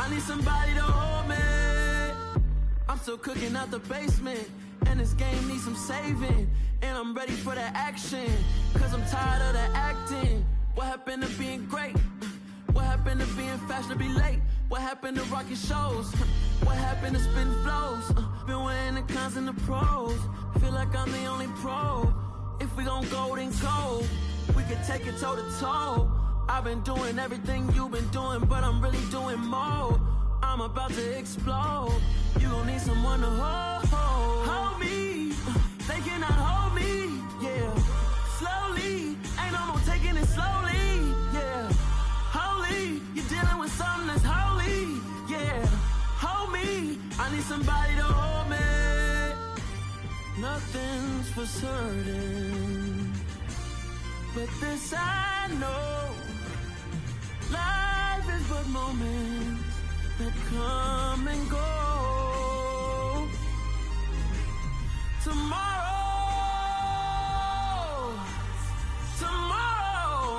I need somebody to hold me. I'm still cooking out the basement, and this game needs some saving. And I'm ready for the action, cause I'm tired of the acting. What happened to being great? What happened to being fashionably late? What happened to rocking shows? What happened to spitting flows? Been wearing the cons and the pros. Feel like I'm the only pro. If we gon' go, then go. We could take it toe to toe. I've been doing everything you've been doing, but I'm really doing more. I'm about to explode. You gon' need someone to hold me. They cannot hold me, yeah. Slowly, ain't no more taking it slowly, yeah. Holy, you're dealing with something that's holy, yeah. Hold me, I need somebody to hold me. Nothing's for certain, but this I know. Life is but moments that come and go. Tomorrow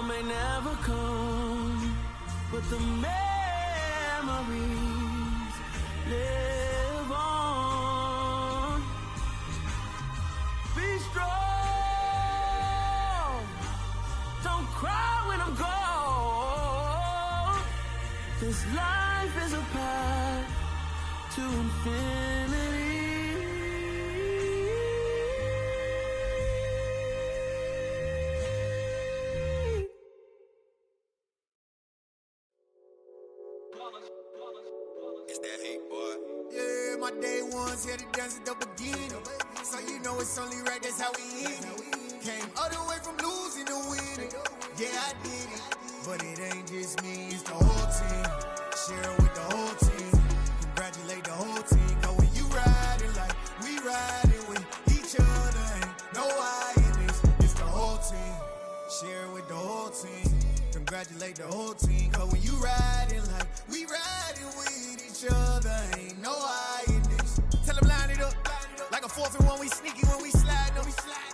may never come, but the memories live on. Be strong, don't cry when I'm gone. This life is a path to infinity. It's that heat, boy. Yeah, my day ones here to dance at the beginning. So you know it's only right, that's how we end it. Came all the way from losing to winning. Yeah, I did it. But it ain't just me, it's the whole team. Share it with the whole team. Congratulate the whole team. Cause when you riding like we riding with each other, ain't no I in this. It's the whole team. Share it with the whole team. Congratulate the whole team. Cause when you riding like we riding with each other, ain't no I in this. Tell them line it up. Like a 4th and 1, we sneaky when we slide them.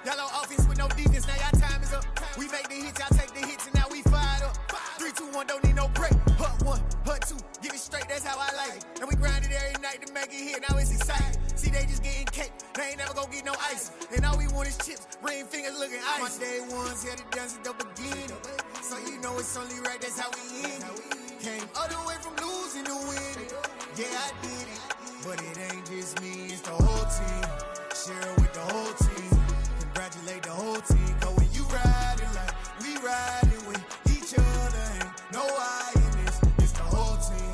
Y'all on offense with no defense, now y'all time is up. We make the hits, y'all take the hits, and now we fired up. 3, 2, 1, don't need no break. Hut 1, hut 2, get it straight, that's how I like it. And we grind it every night to make it hit, now it's exciting. See, they just getting cake, they ain't never gonna get no ice. And all we want is chips, ring fingers looking ice. My day ones here to dance at the beginning. So you know it's only right, that's how we end it. Came all the way from losing to winning. Yeah, I did it. But it ain't just me, it's the whole team. Share it with the whole team. Congratulate the whole team. Cause when you riding like we riding with each other, ain't no I in this. It's the whole team.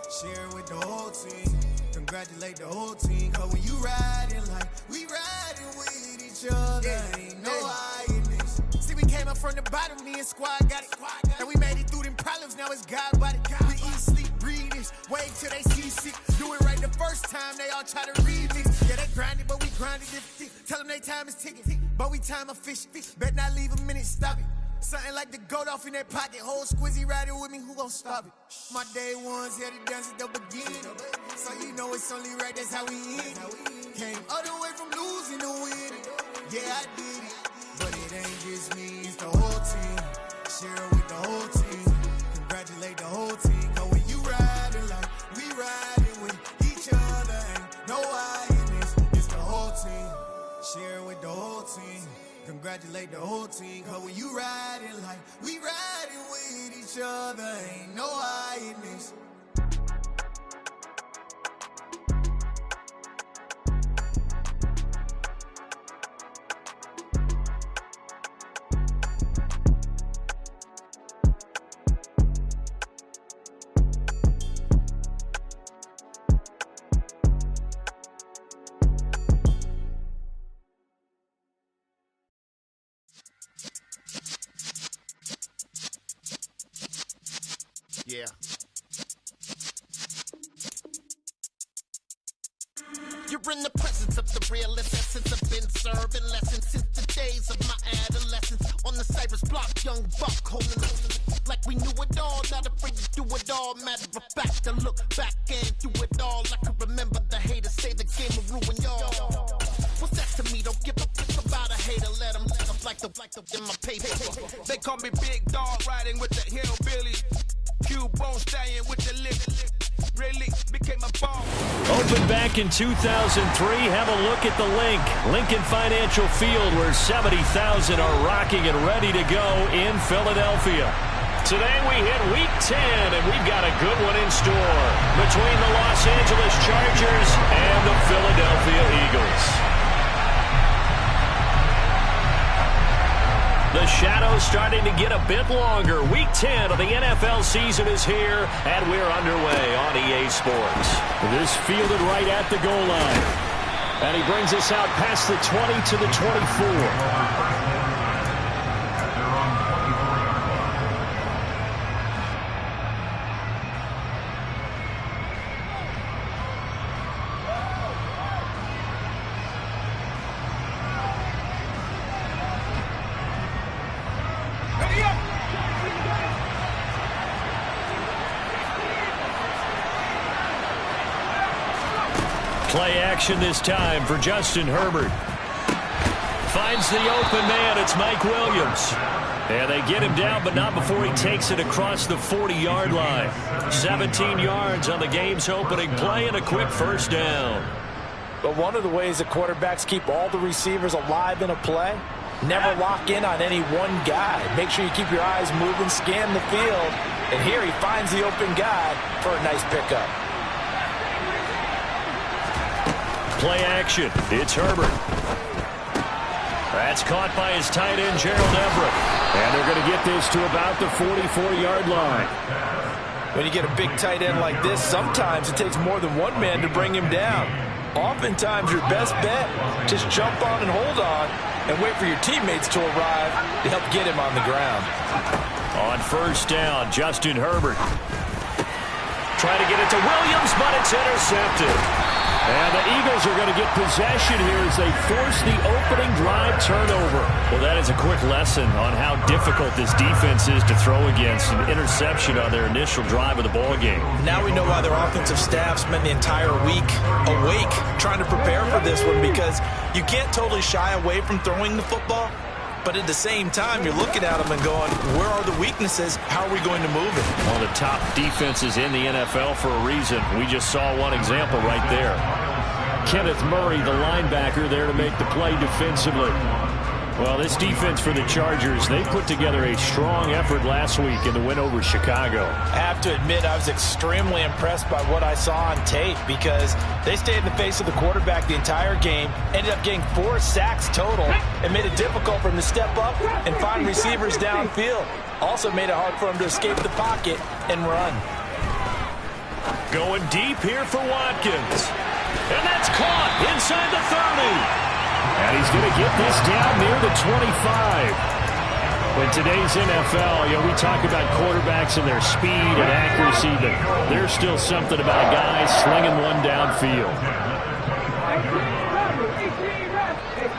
Share it with the whole team. Congratulate the whole team. Cause when you riding like we riding with each other, ain't no I in this. See, we came up from the bottom, me and squad got it. And we made it through them problems, now it's God body. We eat, sleep, breathe this, wait till they see sick. Do it right the first time, they all try to remix. Yeah, they grinded, but we grinded different. Tell them they time is ticking, but we time efficient. Bet not leave a minute, stop it. Something like the goat off in that pocket. Whole squizzy riding with me, who gon' stop it? My day ones here to dance at the beginning. So you know it's only right, that's how we end it. Came all the way from losing to winning. Yeah, I did it. But it ain't just me, it's the whole team. Share it with the whole team. Congratulate the whole team. Cause when you riding like we riding with each other, ain't no I in this. It's the whole team. Share it with the whole team. Congratulate the whole team. Cause when you riding like we riding with each other, ain't no I in this. Yeah. You're in the presence of the realest essence. I've been serving lessons since the days of my adolescence. On the Cypress block, young buck holding like we knew it all. Not afraid to do it all. Matter of fact, to look back and do it all. I can remember the haters say the game will ruin y'all. What's that to me? Don't give a fuck about a hater. Let them like the in my paper. They call me Big Dog, riding with the hillbilly. Cube bone stallion with the lip. really became a ball. Opened back in 2003. Have a look at the link. Lincoln Financial Field, where 70,000 are rocking and ready to go in Philadelphia. Today we hit Week 10, and we've got a good one in store between the Los Angeles Chargers and the Philadelphia Eagles. The shadow's starting to get a bit longer. Week 10 of the NFL season is here, and we're underway on EA Sports. This fielded right at the goal line. And he brings us out past the 20 to the 24. Play action this time for Justin Herbert. Finds the open man. It's Mike Williams. And they get him down, but not before he takes it across the 40-yard line. 17 yards on the game's opening play and a quick first down. But one of the ways that quarterbacks keep all the receivers alive in a play, never lock in on any one guy. Make sure you keep your eyes moving, scan the field. And here he finds the open guy for a nice pickup. Play action. It's Herbert. That's caught by his tight end, Gerald Everett. And they're going to get this to about the 44-yard line. When you get a big tight end like this, sometimes it takes more than one man to bring him down. Oftentimes, your best bet, just jump on and hold on and wait for your teammates to arrive to help get him on the ground. On first down, Justin Herbert. Trying to get it to Williams, but it's intercepted. And the Eagles are going to get possession here as they force the opening drive turnover. Well, that is a quick lesson on how difficult this defense is to throw against. An interception on their initial drive of the ball game. Now we know why their offensive staff spent the entire week awake trying to prepare for this one, because you can't totally shy away from throwing the football. But at the same time, you're looking at them and going, where are the weaknesses? How are we going to move it? One of the top defenses in the NFL for a reason. We just saw one example right there. Kenneth Murray, the linebacker, there to make the play defensively. Well, this defense for the Chargers, they put together a strong effort last week in the win over Chicago. I have to admit, I was extremely impressed by what I saw on tape, because they stayed in the face of the quarterback the entire game, ended up getting 4 sacks total, and made it difficult for him to step up and find receivers downfield. Also made it hard for him to escape the pocket and run. Going deep here for Watkins. And that's caught inside the 30. And he's going to get this down near the 25. In today's NFL, we talk about quarterbacks and their speed and accuracy, but there's still something about a guy slinging one downfield.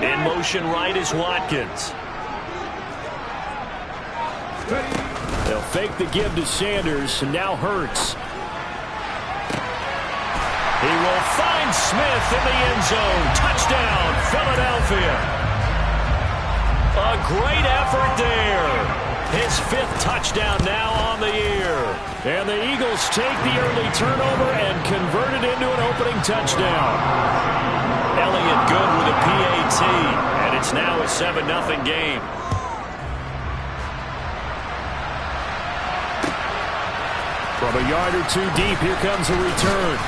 In motion right is Watkins. They'll fake the give to Sanders, and now Hurts. He will find Smith in the end zone. Touchdown, Philadelphia. A great effort there. His 5th touchdown now on the year. And the Eagles take the early turnover and convert it into an opening touchdown. Elliott good with a PAT. And it's now a 7-0 game. From a yard or two deep, here comes a return.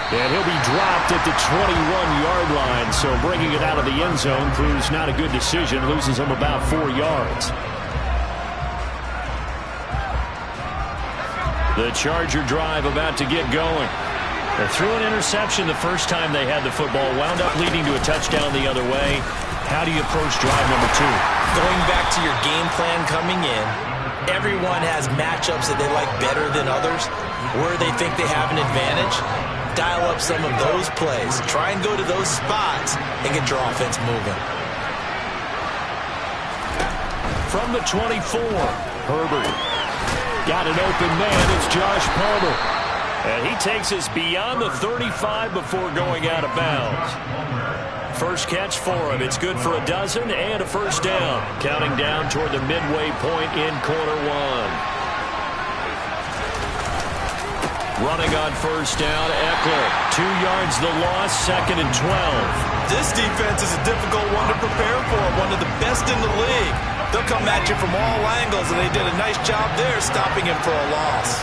And he'll be dropped at the 21-yard line, so bringing it out of the end zone proves not a good decision. Loses him about 4 yards. The Charger drive about to get going. They threw an interception the first time they had the football, wound up leading to a touchdown the other way. How do you approach drive number 2? Going back to your game plan coming in, everyone has matchups that they like better than others, where they think they have an advantage. Dial up some of those plays. Try and go to those spots and get your offense moving. From the 24, Herbert. Got an open man. It's Josh Palmer. And he takes us beyond the 35 before going out of bounds. First catch for him. It's good for a dozen and a first down. Counting down toward the midway point in quarter 1. Running on first down, Eckler. 2 yards the loss, 2nd and 12. This defense is a difficult one to prepare for, one of the best in the league. They'll come at you from all angles, and they did a nice job there stopping him for a loss.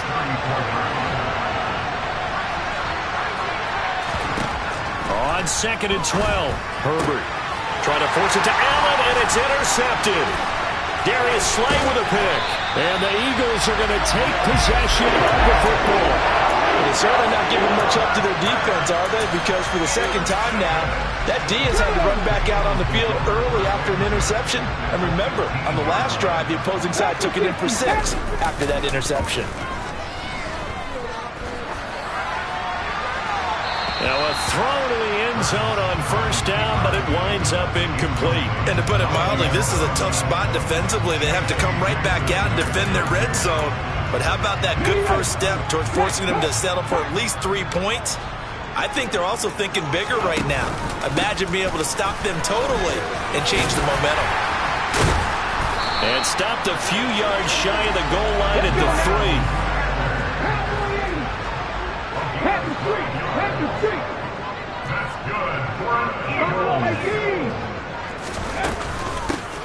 On 2nd and 12, Herbert trying to force it to Allen, and it's intercepted. Darius Slay with a pick. And the Eagles are going to take possession of the football. They're certainly not giving much up to their defense, are they? Because for the second time now, that D has had to run back out on the field early after an interception. And remember, on the last drive, the opposing side took it in for 6 after that interception. Now a throw to the end zone on first down, but it winds up incomplete. And to put it mildly, this is a tough spot defensively. They have to come right back out and defend their red zone. But how about that good first step towards forcing them to settle for at least 3 points? I think they're also thinking bigger right now. Imagine being able to stop them totally and change the momentum. And stopped a few yards shy of the goal line at the 3.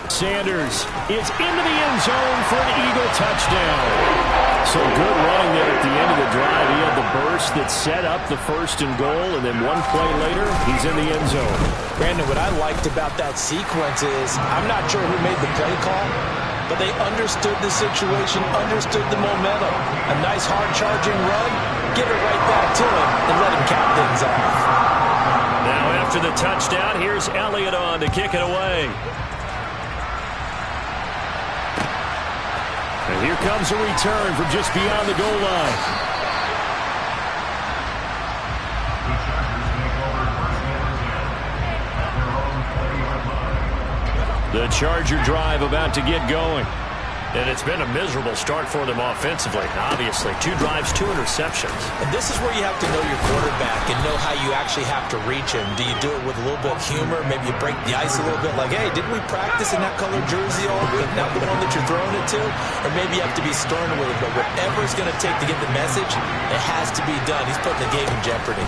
Sanders is into the end zone for an Eagle touchdown. So good running there at the end of the drive. He had the burst that set up the 1st and goal, and then 1 play later, he's in the end zone. Brandon, what I liked about that sequence is I'm not sure who made the play call, but they understood the situation, understood the momentum. A nice hard-charging run, give it right back to him, and let him cap things off. Now after the touchdown, here's Elliott on to kick it away. And here comes a return from just beyond the goal line. The Charger drive about to get going. And it's been a miserable start for them offensively, obviously. 2 drives, 2 interceptions. And this is where you have to know your quarterback and know how you actually have to reach him. Do you do it with a little bit of humor? Maybe you break the ice a little bit like, hey, didn't we practice in that colored jersey all week, not the one that you're throwing it to? Or maybe you have to be stern with it, but whatever it's going to take to get the message, it has to be done. He's putting the game in jeopardy.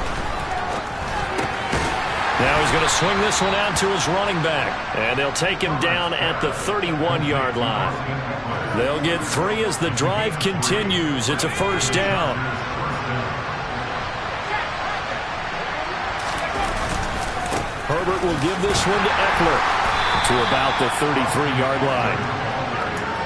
Now he's going to swing this one out to his running back. And they'll take him down at the 31-yard line. They'll get 3 as the drive continues. It's a first down. Herbert will give this one to Eckler to about the 33-yard line.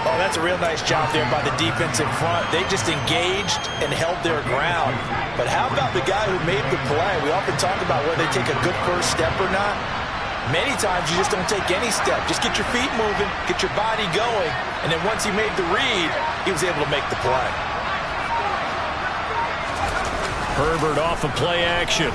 Oh, that's a real nice job there by the defense in front. They just engaged and held their ground. But how about the guy who made the play? We often talk about whether they take a good first step or not. Many times you just don't take any step. Just get your feet moving, get your body going, and then once he made the read, he was able to make the play. Herbert off of play action.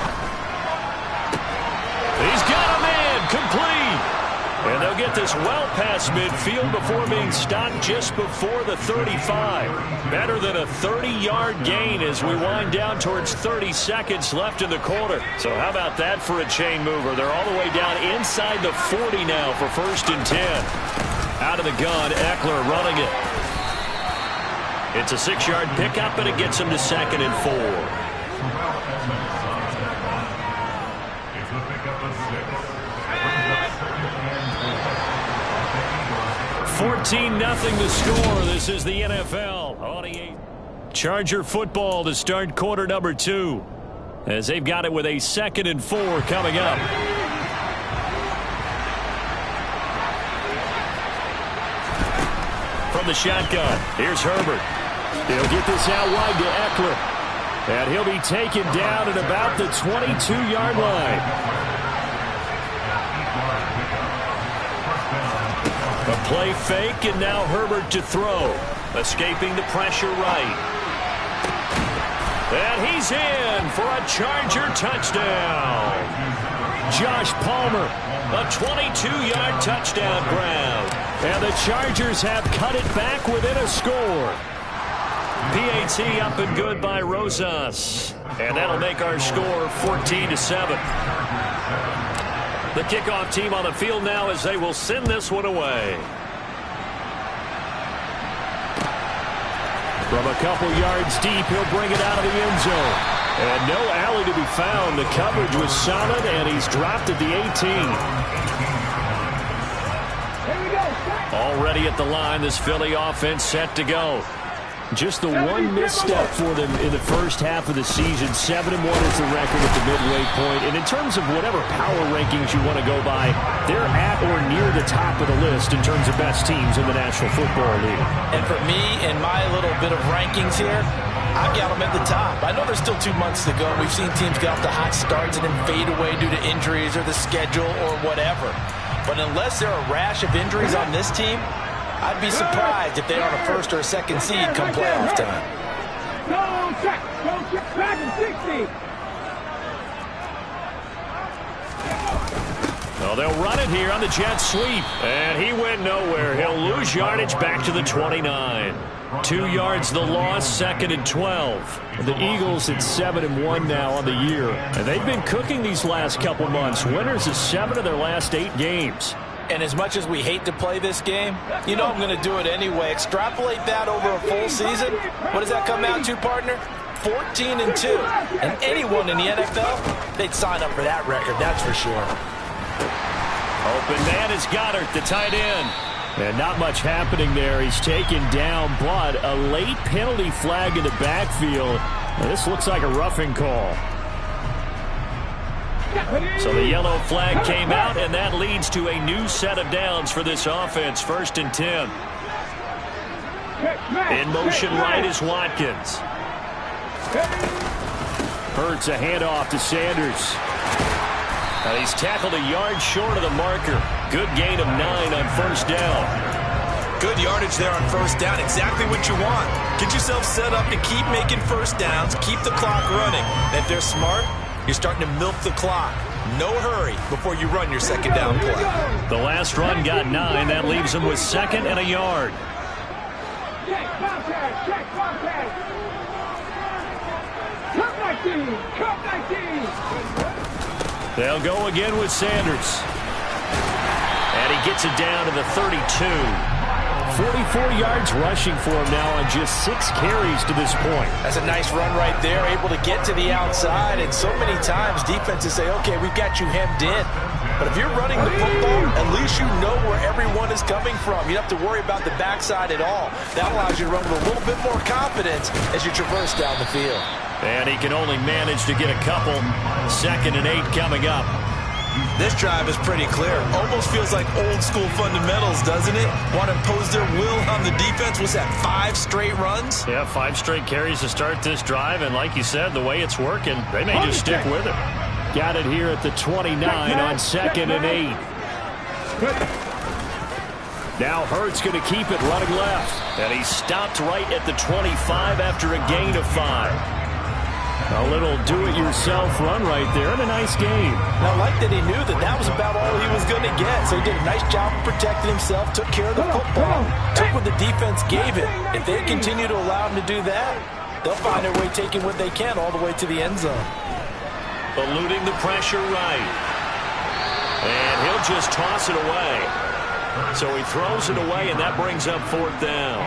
He's got a man, complete. And they'll get this well past midfield before being stopped just before the 35. Better than a 30-yard gain as we wind down towards 30 seconds left in the quarter. So how about that for a chain mover? They're all the way down inside the 40 now for 1st and 10. Out of the gun, Eckler running it. It's a 6-yard pickup, and it gets him to 2nd and 4. 14-0 the score. This is the NFL. Charger football to start quarter number 2. As they've got it with a 2nd and 4 coming up. From the shotgun, here's Herbert. He'll get this out wide to Eckler. And he'll be taken down at about the 22-yard line. A play fake, and now Herbert to throw. Escaping the pressure right. And he's in for a Charger touchdown. Josh Palmer, a 22-yard touchdown grab. And the Chargers have cut it back within a score. PAT up and good by Rosas. And that'll make our score 14-7. The kickoff team on the field now as they will send this one away. From a couple yards deep, he'll bring it out of the end zone. And no alley to be found. The coverage was solid, and he's dropped at the 18. Already at the line, this Philly offense set to go. Just the one misstep for them in the first half of the season. 7-1 is the record at the midway point. And in terms of whatever power rankings you want to go by, they're at or near the top of the list in terms of best teams in the National Football League. And for me, in my little bit of rankings here, I've got them at the top. I know there's still 2 months to go. We've seen teams get off to hot starts and then fade away due to injuries or the schedule or whatever. But unless there are a rash of injuries on this team, I'd be surprised if they are a first or a second seed come playoff time. Go check, back in 60. Well, they'll run it here on the jet sweep. And he went nowhere. He'll lose yardage back to the 29. 2 yards the loss, 2nd and 12. The Eagles at 7-1 now on the year. And they've been cooking these last couple months. Winners of 7 of their last 8 games. And as much as we hate to play this game, you know I'm going to do it anyway. Extrapolate that over a full season. What does that come out to, partner? 14-2. And anyone in the NFL, they'd sign up for that record, that's for sure. Open man is Goddard, the tight end. And not much happening there. He's taken down, but a late penalty flag in the backfield. And this looks like a roughing call. So the yellow flag came out, and that leads to a new set of downs for this offense. 1st and 10. In motion right is Watkins. Hurts a handoff to Sanders. Now he's tackled a yard short of the marker. Good gain of 9 on 1st down. Good yardage there on 1st down. Exactly what you want. Get yourself set up to keep making 1st downs. Keep the clock running. And if they're smart, you're starting to milk the clock. No hurry before you run your 2nd down play. The last run got 9. That leaves him with 2nd and a yard. They'll go again with Sanders. And he gets it down to the 32. 44 yards rushing for him now on just 6 carries to this point. That's a nice run right there, able to get to the outside. And so many times defenses say, okay, we've got you hemmed in. But if you're running the football, at least you know where everyone is coming from. You don't have to worry about the backside at all. That allows you to run with a little bit more confidence as you traverse down the field. And he can only manage to get a couple. 2nd and 8 coming up. This drive is pretty clear. Almost feels like old school fundamentals, doesn't it? Want to impose their will on the defense. What's that, 5 straight runs? Yeah, 5 straight carries to start this drive. And like you said, the way it's working, they may just stick with it. Got it here at the 29 on 2nd and 8. Now Hurts going to keep it running left. And he stopped right at the 25 after a gain of 5. A little do-it-yourself run right there and a nice game. Now, I like that he knew that that was about all he was going to get. So he did a nice job of protecting himself, took care of the football, took what the defense gave him. If they continue to allow him to do that, they'll find their way taking what they can all the way to the end zone. Eluding the pressure right. And he'll just toss it away. So he throws it away, and that brings up 4th down.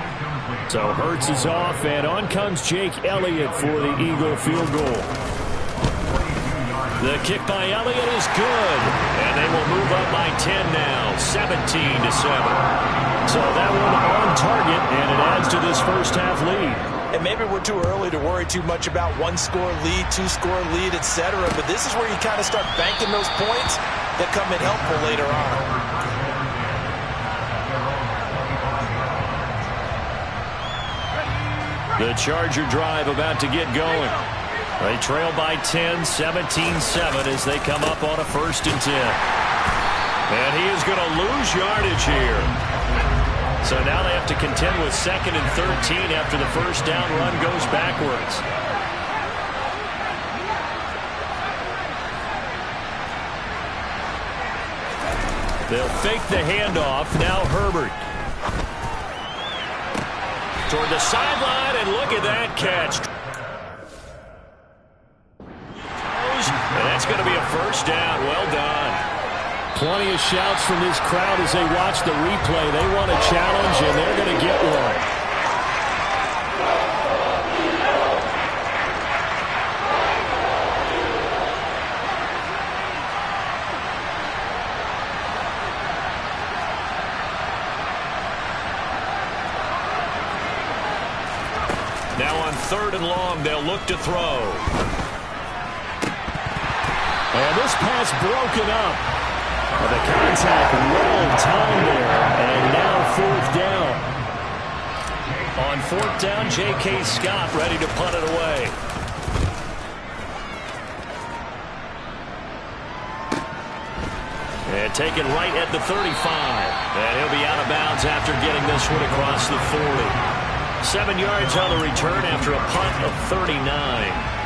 So Hurts is off, and on comes Jake Elliott for the Eagle field goal. The kick by Elliott is good, and they will move up by 10 now, 17-7. So that one on target, and it adds to this first half lead. And maybe we're too early to worry too much about 1-score lead, 2-score lead, etc. But this is where you kind of start banking those points that come in helpful later on. The Charger drive about to get going. They trail by 10, 17-7 as they come up on a 1st and 10. And he is going to lose yardage here. So now they have to contend with 2nd and 13 after the 1st down run goes backwards. They'll fake the handoff. Now Herbert. Toward the sideline, and look at that catch. And that's going to be a 1st down. Well done. Plenty of shouts from this crowd as they watch the replay. They want a challenge, and they're going to get one. Now on 3rd and long, they'll look to throw. And this pass broken up. Well, the contact well timed there, and now 4th down. On 4th down, J.K. Scott ready to punt it away. And taken right at the 35. And he'll be out of bounds after getting this one across the 40. 7 yards on the return after a punt of 39.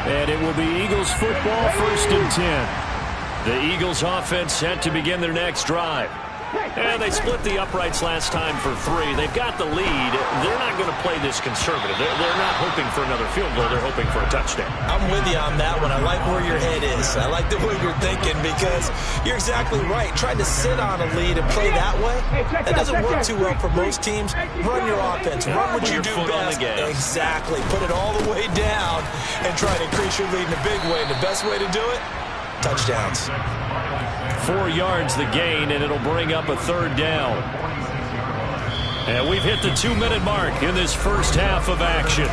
And it will be Eagles football, 1st and 10. The Eagles offense set to begin their next drive. And they split the uprights last time for 3. They've got the lead. They're not going to play this conservative. They're not hoping for another field goal. They're hoping for a touchdown. I'm with you on that one. I like where your head is. I like the way you're thinking because you're exactly right. Trying to sit on a lead and play that way, that doesn't work too well for most teams. Run your offense. Run what you do best. Exactly. Put it all the way down and try to increase your lead in a big way. And the best way to do it, touchdowns. 4 yards the gain, and it'll bring up a 3rd down. And we've hit the 2-minute mark in this first half of action.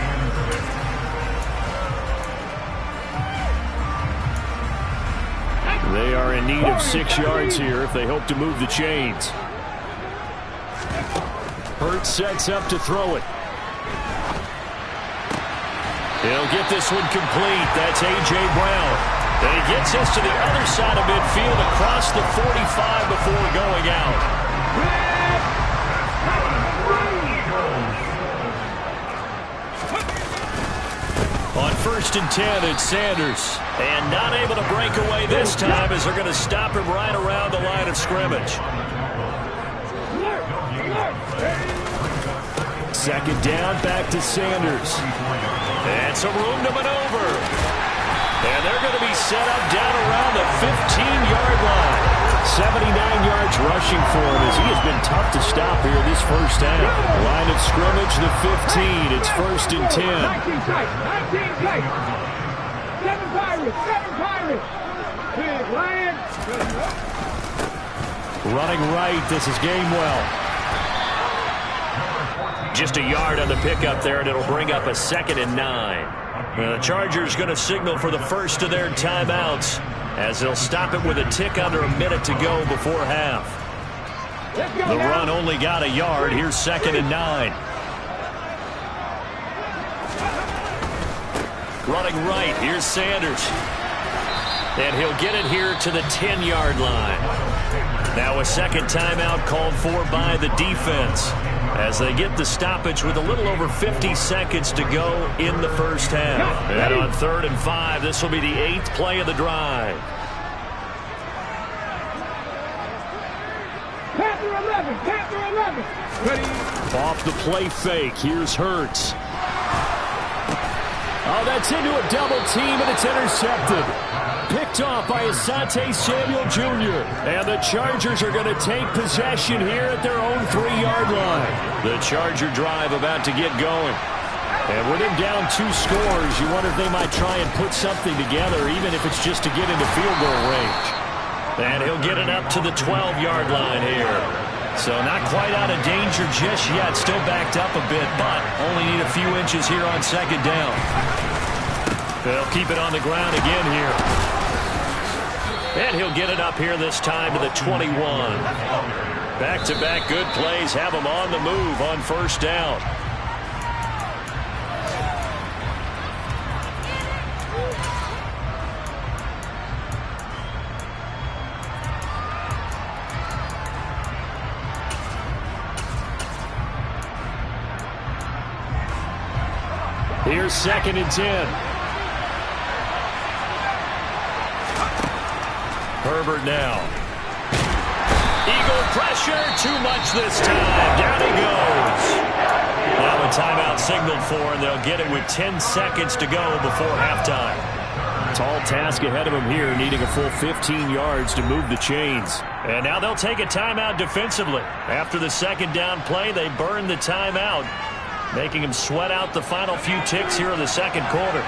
They are in need of 6 yards here if they hope to move the chains. Hurts sets up to throw it. He'll get this one complete. That's A.J. Brown. And he gets us to the other side of midfield across the 45 before going out. On 1st and 10, it's Sanders. And not able to break away this time as they're going to stop him right around the line of scrimmage. 2nd down, back to Sanders. And some room to maneuver. And they're going to be set up down around the 15-yard line. 79 yards rushing for him as he has been tough to stop here this first half. Line of scrimmage, the 15. It's 1st and 10. 19 sight. 7 Pirates. 7 Pirates. Big Lion. Running right. This is Gainwell. Just a yard on the pickup there, and it'll bring up a 2nd and 9. The Chargers going to signal for the first of their timeouts as they'll stop it with a tick under a minute to go before half. The run only got a yard. Here's 2nd and 9. Running right. Here's Sanders. And he'll get it here to the 10-yard line. Now a 2nd timeout called for by the defense as they get the stoppage with a little over 50 seconds to go in the first half. And on 3rd and 5, this will be the 8th play of the drive. Panther 11. Panther 11. Ready. Off the play fake. Here's Hurts. Oh, that's into a double team, and it's intercepted. Picked off by Asante Samuel Jr. And the Chargers are going to take possession here at their own 3-yard line. The Charger drive about to get going. And with him down 2 scores, you wonder if they might try and put something together, even if it's just to get into field goal range. And he'll get it up to the 12-yard line here. So not quite out of danger just yet. Still backed up a bit, but only need a few inches here on 2nd down. They'll keep it on the ground again here. And he'll get it up here this time to the 21. Back-to-back good plays have him on the move on 1st down. Here's 2nd and 10. Herbert now. Eagle pressure, too much this time. Down he goes. Now a timeout signaled for, and they'll get it with 10 seconds to go before halftime. Tall task ahead of them here, needing a full 15 yards to move the chains. And now they'll take a timeout defensively. After the 2nd down play, they burn the timeout, making them sweat out the final few ticks here in the 2nd quarter.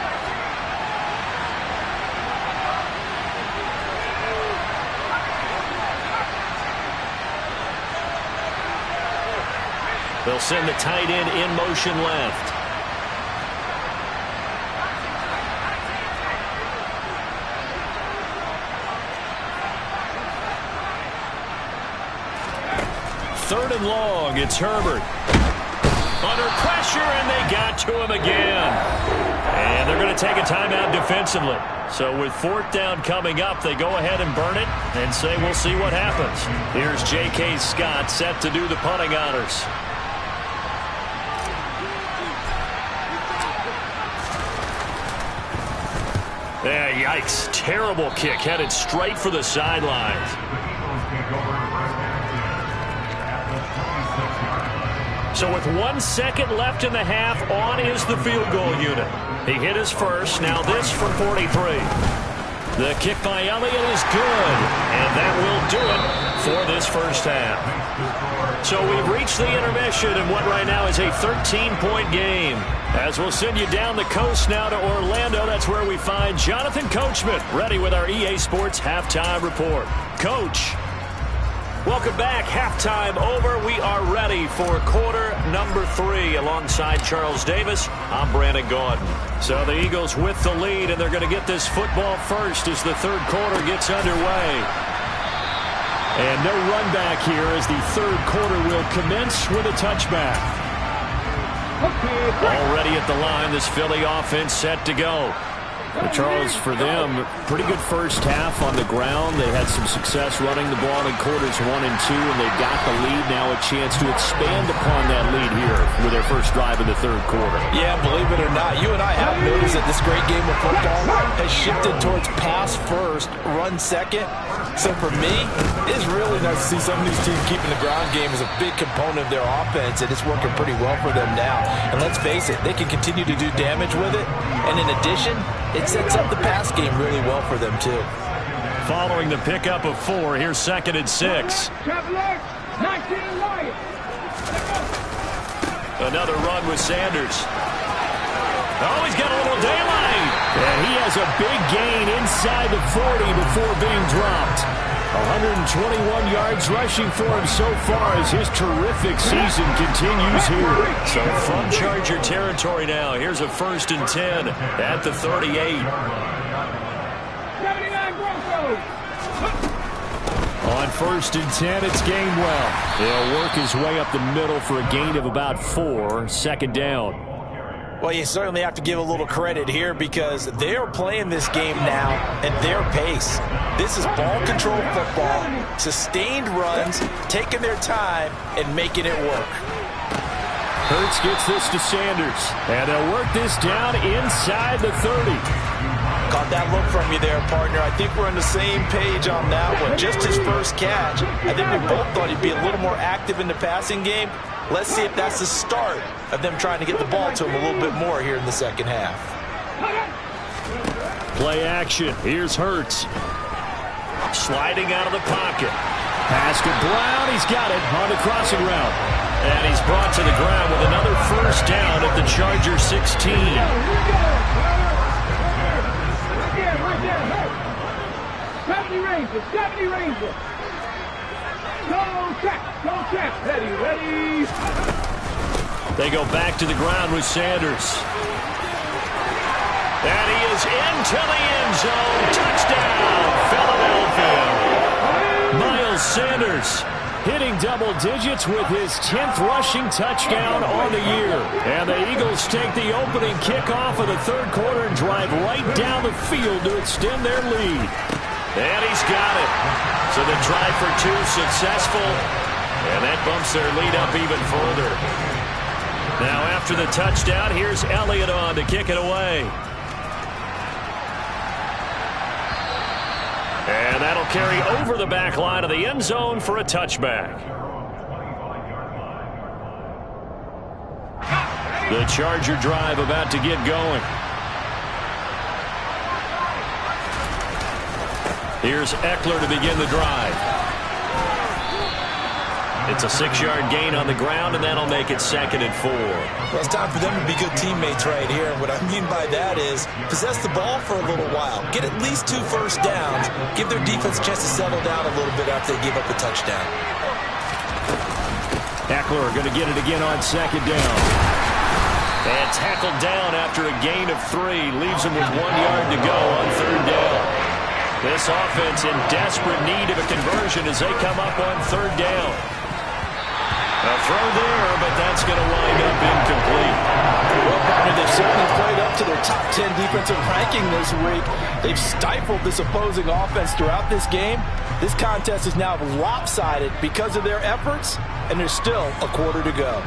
They'll send the tight end in motion left. 3rd and long. It's Herbert. Under pressure, and they got to him again. And they're going to take a timeout defensively. So with 4th down coming up, they go ahead and burn it and say we'll see what happens. Here's J.K. Scott set to do the punting honors. Yeah, yikes. Terrible kick. Headed straight for the sidelines. So with 1 second left in the half, on is the field goal unit. He hit his first. Now this from 43. The kick by Elliott is good. And that will do it for this first half. So we've reached the intermission in what right now is a 13-point game. As we'll send you down the coast now to Orlando, that's where we find Jonathan Coachman, ready with our EA Sports Halftime Report. Coach, welcome back. Halftime over. We are ready for quarter number 3 alongside Charles Davis. I'm Brandon Gordon. So the Eagles with the lead, and they're going to get this football first as the 3rd quarter gets underway. And no run back here as the 3rd quarter will commence with a touchback. Already at the line, this Philly offense set to go. Charles, for them, pretty good first half on the ground. They had some success running the ball in quarters 1 and 2, and they got the lead. Now a chance to expand upon that lead here with their first drive in the 3rd quarter. Yeah, believe it or not, you and I have noticed that this great game of football has shifted towards pass first, run second. So for me, it's really nice to see some of these teams keeping the ground game as a big component of their offense, and it's working pretty well for them now. And let's face it, they can continue to do damage with it. And in addition, it sets up the pass game really well for them, too. Following the pickup of 4, here's 2nd and 6. Another run with Sanders. Oh, he's got a little daylight. And he has a big gain inside the 40 before being dropped. 121 yards rushing for him so far as his terrific season continues here. So from Charger territory now, here's a 1st and 10 at the 38. 79 Broncos. On 1st and 10, it's Gainwell. He'll work his way up the middle for a gain of about 4. 2nd down. Well, you certainly have to give a little credit here because they are playing this game now at their pace. This is ball control football, sustained runs, taking their time, and making it work. Hurts gets this to Sanders, and they'll work this down inside the 30. Caught that look from you there, partner. I think we're on the same page on that one. Just his first catch. I think we both thought he'd be a little more active in the passing game. Let's see if that's the start of them trying to get the ball to him a little bit more here in the 2nd half. Play action. Here's Hurts. Sliding out of the pocket. Pass to Brown. He's got it on the crossing route. And he's brought to the ground with another 1st down at the Charger 16. Rangers. Go check. Ready. They go back to the ground with Sanders. And he is into the end zone. Touchdown, Philadelphia. Miles Sanders hitting double digits with his 10th rushing touchdown on the year. And the Eagles take the opening kickoff of the 3rd quarter and drive right down the field to extend their lead. And he's got it. So the try for 2 successful. And that bumps their lead up even further. Now after the touchdown, here's Elliott on to kick it away. And that'll carry over the back line of the end zone for a touchback. The Charger drive about to get going. Here's Eckler to begin the drive. It's a 6-yard gain on the ground, and that'll make it 2nd and 4. Well, it's time for them to be good teammates right here. And what I mean by that is possess the ball for a little while. Get at least 2 first downs. Give their defense a chance to settle down a little bit after they give up a touchdown. Eckler going to get it again on 2nd down. And tackled down after a gain of 3. Leaves him with 1 yard to go on 3rd down. This offense in desperate need of a conversion as they come up on 3rd down. A throw there, but that's going to wind up incomplete. Well, Barney, they've certainly played up to their top 10 defensive ranking this week. They've stifled this opposing offense throughout this game. This contest is now lopsided because of their efforts, and there's still a quarter to go.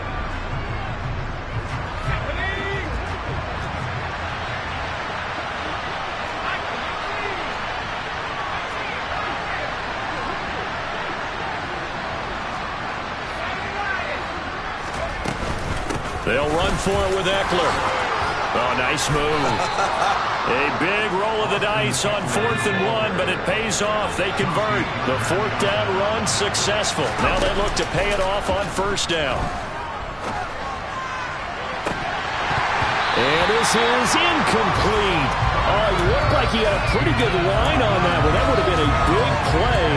They'll run for it with Eckler. Oh, nice move. A big roll of the dice on 4th and 1, but it pays off. They convert. The 4th down run successful. Now they look to pay it off on 1st down. And this is incomplete. Oh, he looked like he had a pretty good line on that one. That would have been a big play,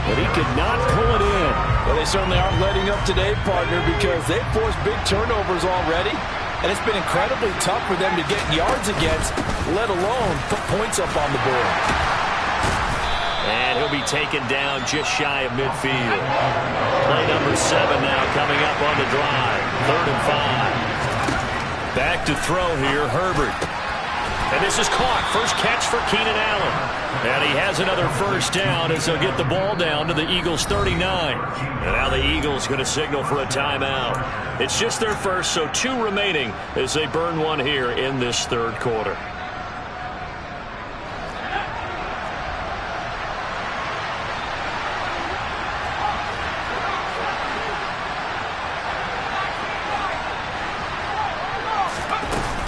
but he could not pull it in. Well, they certainly aren't letting up today, partner, because they've forced big turnovers already, and it's been incredibly tough for them to get yards against, let alone put points up on the board. And he'll be taken down just shy of midfield. Play number 7 now coming up on the drive. 3rd and 5. Back to throw here, Herbert. And this is caught. First catch for Keenan Allen. And he has another 1st down as they'll get the ball down to the Eagles' 39. And now the Eagles going to signal for a timeout. It's just their first, so 2 remaining as they burn one here in this 3rd quarter.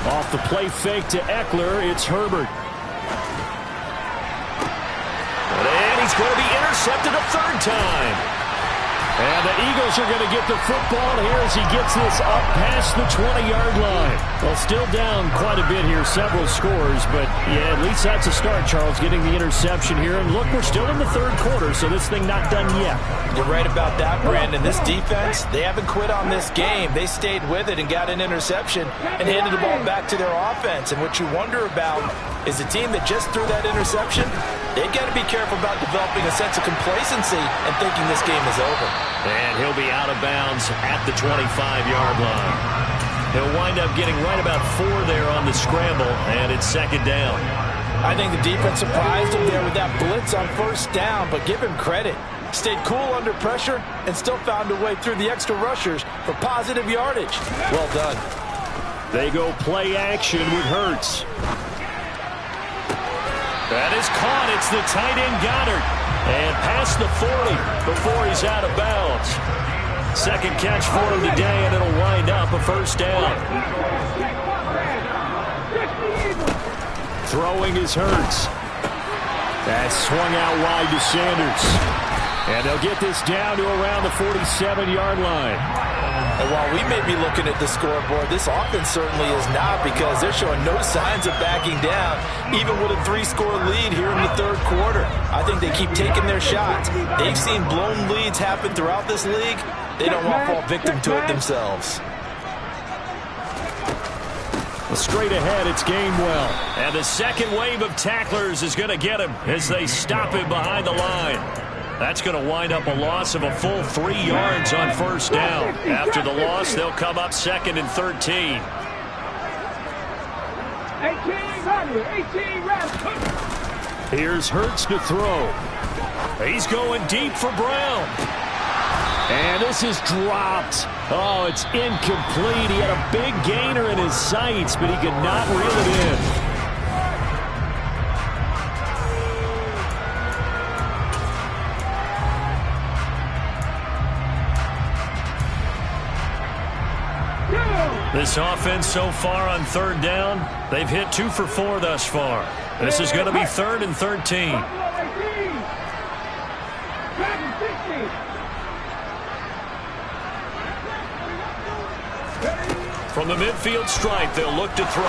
Off the play fake to Eckler, it's Herbert. And he's going to be intercepted a 3rd time. And the Eagles are going to get the football here as he gets this up past the 20-yard line. Well, still down quite a bit here, several scores, but yeah, at least that's a start, Charles, getting the interception here. And look, we're still in the 3rd quarter, so this thing not done yet. You're right about that, Brandon. This defense, they haven't quit on this game. They stayed with it and got an interception and handed the ball back to their offense. And what you wonder about is the team that just threw that interception, they've got to be careful about developing a sense of complacency and thinking this game is over. And he'll be out of bounds at the 25-yard line. He'll wind up getting right about 4 there on the scramble, and it's 2nd down. I think the defense surprised him there with that blitz on 1st down, but give him credit. Stayed cool under pressure and still found a way through the extra rushers for positive yardage. Well done. They go play action with Hurts. That is caught. It's the tight end Goddard. And past the 40 before he's out of bounds. 2nd catch for him today, and it'll wind up a 1st down. Throwing is Hurts. That's swung out wide to Sanders. And they'll get this down to around the 47-yard line. And while we may be looking at the scoreboard, this offense certainly is not, because they're showing no signs of backing down, even with a 3-score lead here in the 3rd quarter. I think they keep taking their shots. They've seen blown leads happen throughout this league. They don't want to fall victim to it themselves. Straight ahead, it's Gainwell. And the 2nd wave of tacklers is going to get him as they stop him behind the line. That's going to wind up a loss of a full 3 yards on 1st down. After the loss, they'll come up 2nd and 13. 18, Here's Hurts to throw. He's going deep for Brown. And this is dropped. Oh, it's incomplete. He had a big gainer in his sights, but he could not reel it in. This offense so far on 3rd down, they've hit 2 for 4 thus far. This is going to be 3rd and 13. From the midfield stripe, they'll look to throw.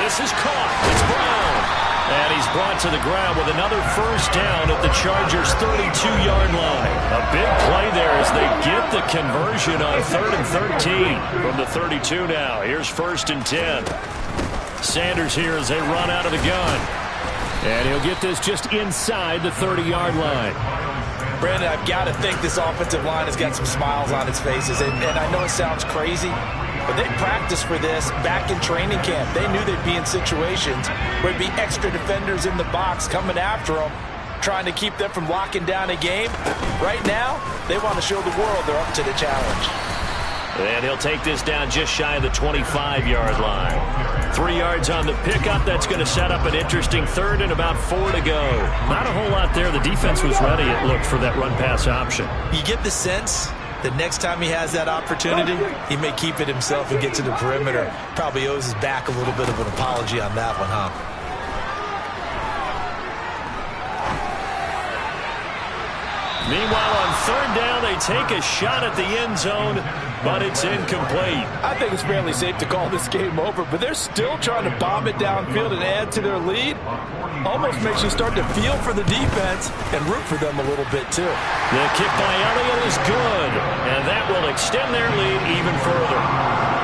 This is caught. It's Brown. And he's brought to the ground with another 1st down at the Chargers' 32-yard line. A big play there as they get the conversion on 3rd and 13 from the 32 now. Here's 1st and 10. Sanders here as they run out of the gun. And he'll get this just inside the 30-yard line. Brandon, I've got to think this offensive line has got some smiles on its faces. And I know it sounds crazy, but they practiced for this back in training camp. They knew they'd be in situations where there'd be extra defenders in the box coming after them, trying to keep them from locking down a game. Right now, they want to show the world they're up to the challenge. And he'll take this down just shy of the 25-yard line. 3 yards on the pickup. That's going to set up an interesting third and about 4 to go. Not a whole lot there. The defense was ready, it looked, for that run-pass option. You get the sense that next time he has that opportunity, he may keep it himself and get to the perimeter. Probably owes his back a little bit of an apology on that one, huh? Meanwhile, on third down, they take a shot at the end zone, but it's incomplete. I think it's fairly safe to call this game over, but they're still trying to bomb it downfield and add to their lead. Almost makes you start to feel for the defense and root for them a little bit, too. The kick by Elliott is good, and that will extend their lead even further.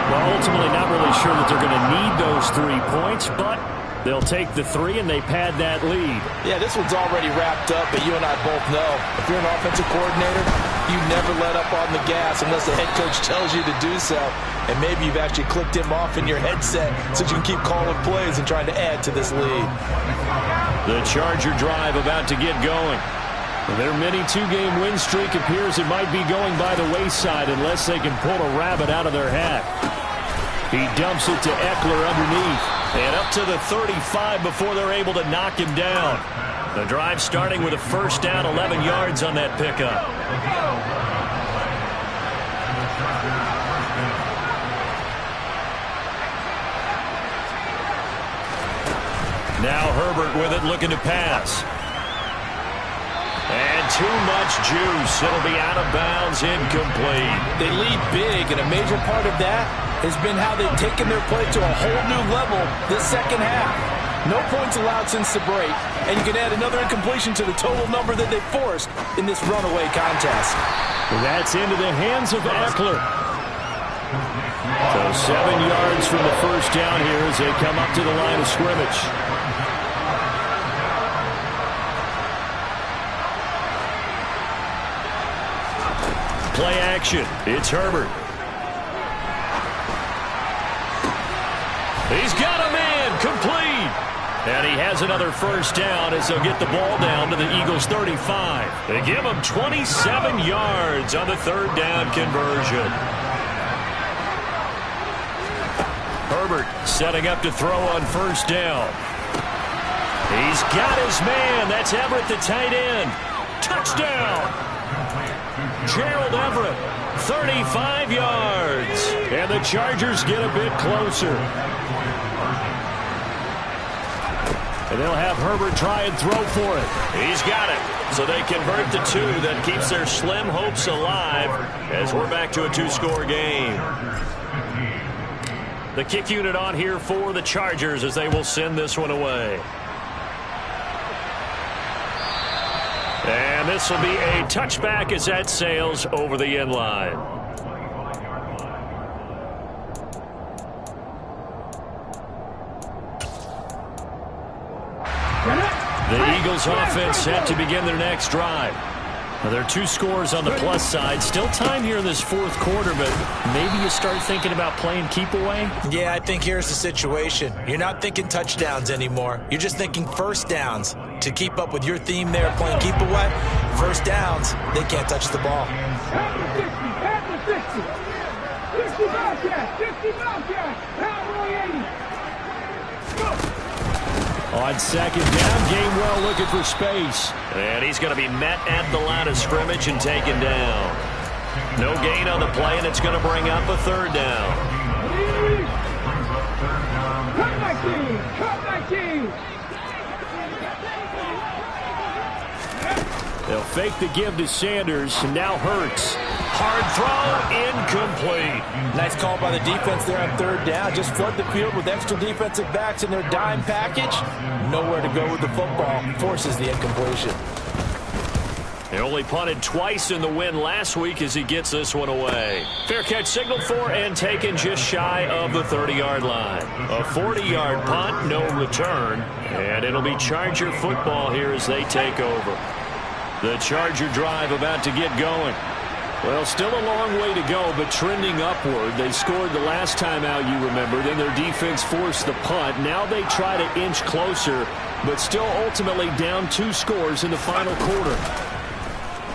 Well, ultimately, not really sure that they're going to need those 3 points, but they'll take the 3 and they pad that lead. Yeah, this one's already wrapped up, but you and I both know if you're an offensive coordinator, you never let up on the gas unless the head coach tells you to do so. And maybe you've actually clicked him off in your headset so you can keep calling plays and trying to add to this lead. The Charger drive about to get going. Their mini 2-game win streak appears it might be going by the wayside unless they can pull a rabbit out of their hat. He dumps it to Eckler underneath. And up to the 35 before they're able to knock him down. The drive starting with a first down, 11 yards on that pickup. Now Herbert with it, looking to pass. And too much juice. It'll be out of bounds, incomplete. They lead big, and a major part of that has been how they've taken their play to a whole new level this second half. No points allowed since the break, and you can add another incompletion to the total number that they forced in this runaway contest. That's into the hands of Eckler. So 7 yards from the first down here as they come up to the line of scrimmage. Play action. It's Herbert. He's got a man, complete. And he has another first down as they'll get the ball down to the Eagles' 35. They give him 27 yards on the third down conversion. Herbert setting up to throw on first down. He's got his man. That's Everett, the tight end. Touchdown. Gerald Everett, 35 yards. And the Chargers get a bit closer. And they'll have Herbert try and throw for it. He's got it. So they convert the 2 that keeps their slim hopes alive as we're back to a 2-score game. The kick unit on here for the Chargers as they will send this one away. And this will be a touchback as that sails over the end line. The Eagles offense set to begin their next drive. Now, there are 2 scores on the plus side. Still time here in this fourth quarter, but maybe you start thinking about playing keep away? Yeah, I think here's the situation. You're not thinking touchdowns anymore. You're just thinking first downs. To keep up with your theme there, playing keep away, first downs, they can't touch the ball. After 60. 60 Bobcats. 60 Bobcats. Cowboy 80. On second down, Gainwell looking for space. And he's going to be met at the line of scrimmage and taken down. No gain on the play, and it's going to bring up a third down. Cut my team. Cut my team. They'll fake the give to Sanders, and now Hurts. Hard throw, incomplete. Nice call by the defense there on third down. Just flood the field with extra defensive backs in their dime package. Nowhere to go with the football. Forces the incompletion. They only punted twice in the win last week as he gets this one away. Fair catch signaled for and taken just shy of the 30-yard line. A 40-yard punt, no return. And it'll be Charger football here as they take over. The Charger drive about to get going. Well, still a long way to go, but trending upward. They scored the last time out, you remember. Then their defense forced the punt. Now they try to inch closer, but still ultimately down 2 scores in the final quarter.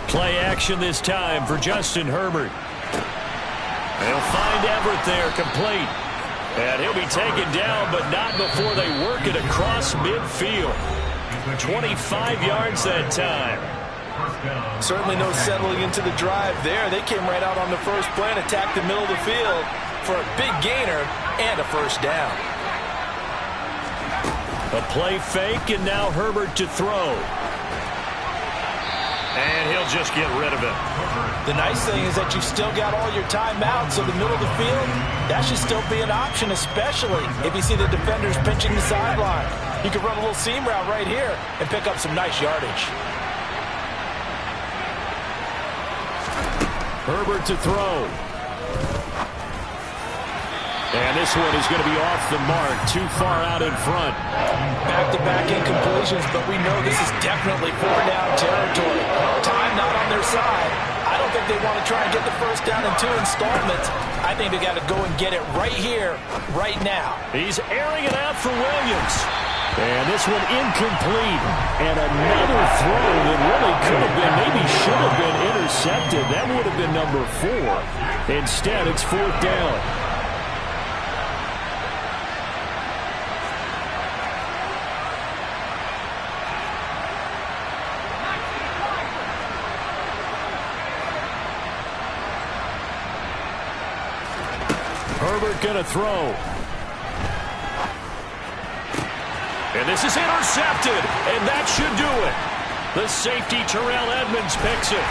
Play action this time for Justin Herbert. They'll find Everett there, complete. And he'll be taken down, but not before they work it across midfield. 25 yards that time. Certainly no settling into the drive there. They came right out on the first play and attacked the middle of the field for a big gainer and a first down. A play fake, and now Herbert to throw. And he'll just get rid of it. The nice thing is that you've still got all your timeouts, so the middle of the field, that should still be an option, especially if you see the defenders pinching the sideline. You can run a little seam route right here and pick up some nice yardage. Herbert to throw. And this one is going to be off the mark, too far out in front. Back-to-back incompletions, but we know this is definitely 4-down territory. Time not on their side. I don't think they want to try and get the first down in 2 installments. I think they got to go and get it right here, right now. He's airing it out for Williams. And this one incomplete. And another throw that really could have been, maybe should have been intercepted. That would have been number 4. Instead, it's 4th down. Herbert going to throw. And this is intercepted, and that should do it. The safety, Terrell Edmonds, picks it.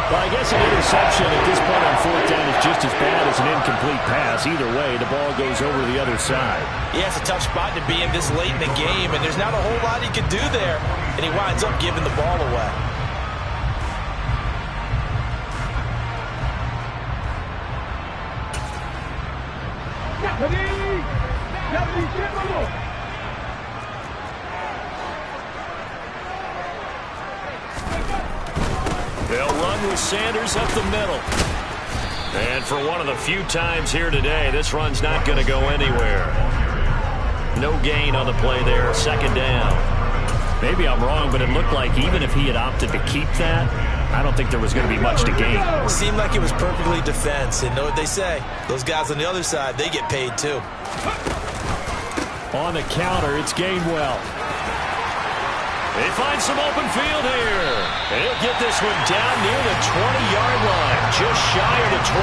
Well, I guess an interception at this point on 4th down is just as bad as an incomplete pass. Either way, the ball goes over the other side. Yeah, it's a tough spot to be in this late in the game, and there's not a whole lot he can do there, and he winds up giving the ball away. They'll run with Sanders up the middle. And for one of the few times here today, this run's not going to go anywhere. No gain on the play there, 2nd down. Maybe I'm wrong, but it looked like even if he had opted to keep that, I don't think there was going to be much to gain. It seemed like it was perfectly defense, and know what they say. Those guys on the other side, they get paid too. On the counter, it's Gainwell. They find some open field here. And he'll get this one down near the 20-yard line, just shy of the 20.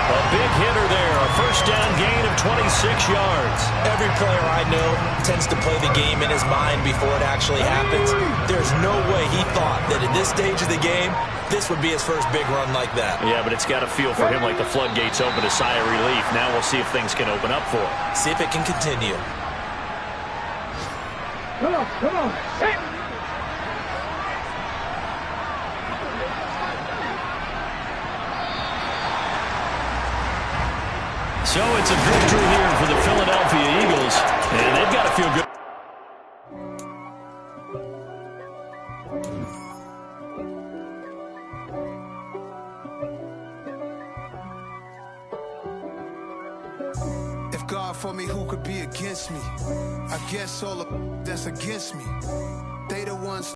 A big hitter there, a first down gain of 26 yards. Every player I know tends to play the game in his mind before it actually happens. There's no way he thought that at this stage of the game, this would be his first big run like that. Yeah, but it's got to feel for him like the floodgates open, a sigh of relief. Now we'll see if things can open up for him. See if it can continue. Come on, come on. Hey. So it's a victory here for the Philadelphia Eagles, and they've got to feel good. If God for me, who could be against me? I guess all the that's against me. They the ones